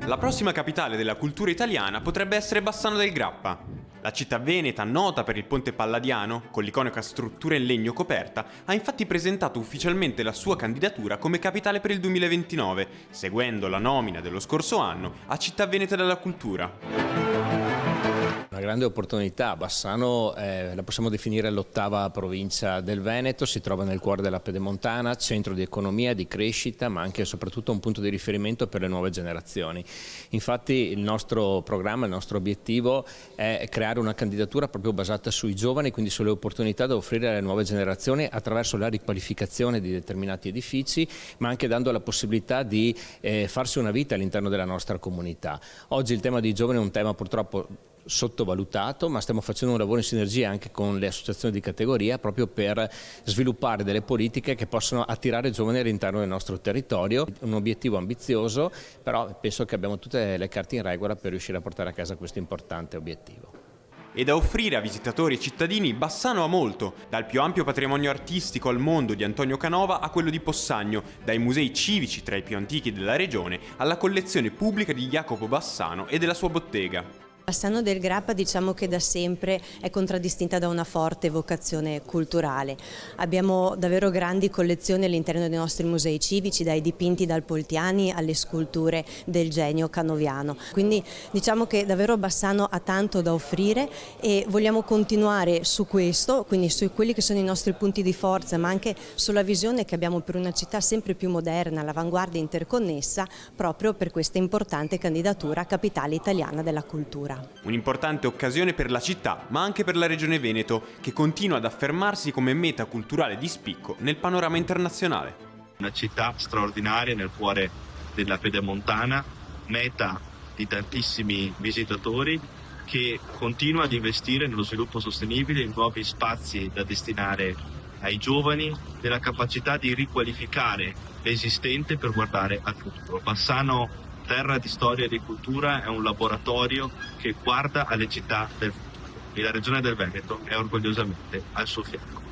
La prossima capitale della cultura italiana potrebbe essere Bassano del Grappa. La città veneta, nota per il ponte Palladiano, con l'iconica struttura in legno coperta, ha infatti presentato ufficialmente la sua candidatura come capitale per il 2029, seguendo la nomina dello scorso anno a Città Veneta della Cultura. Una grande opportunità. Bassano la possiamo definire l'8ª provincia del Veneto, si trova nel cuore della Pedemontana, centro di economia, di crescita, ma anche e soprattutto un punto di riferimento per le nuove generazioni. Infatti il nostro programma, il nostro obiettivo è creare una candidatura proprio basata sui giovani, quindi sulle opportunità da offrire alle nuove generazioni attraverso la riqualificazione di determinati edifici, ma anche dando la possibilità di farsi una vita all'interno della nostra comunità. Oggi il tema dei giovani è un tema purtroppo sottovalutato, ma stiamo facendo un lavoro in sinergia anche con le associazioni di categoria proprio per sviluppare delle politiche che possano attirare giovani all'interno del nostro territorio. Un obiettivo ambizioso, però penso che abbiamo tutte le carte in regola per riuscire a portare a casa questo importante obiettivo. E da offrire a visitatori e cittadini, Bassano ha molto, dal più ampio patrimonio artistico al mondo di Antonio Canova a quello di Possagno, dai musei civici tra i più antichi della regione alla collezione pubblica di Jacopo Bassano e della sua bottega. Bassano del Grappa diciamo che da sempre è contraddistinta da una forte vocazione culturale. Abbiamo davvero grandi collezioni all'interno dei nostri musei civici, dai dipinti dal Poltiani alle sculture del genio canoviano. Quindi diciamo che davvero Bassano ha tanto da offrire e vogliamo continuare su questo, quindi su quelli che sono i nostri punti di forza, ma anche sulla visione che abbiamo per una città sempre più moderna, all'avanguardia interconnessa, proprio per questa importante candidatura a capitale italiana della cultura. Un'importante occasione per la città, ma anche per la regione Veneto, che continua ad affermarsi come meta culturale di spicco nel panorama internazionale. Una città straordinaria nel cuore della Pedemontana, meta di tantissimi visitatori, che continua ad investire nello sviluppo sostenibile, in nuovi spazi da destinare ai giovani, nella capacità di riqualificare l'esistente per guardare al futuro. Bassano, terra di storia e di cultura, è un laboratorio che guarda alle città del futuro e la regione del Veneto è orgogliosamente al suo fianco.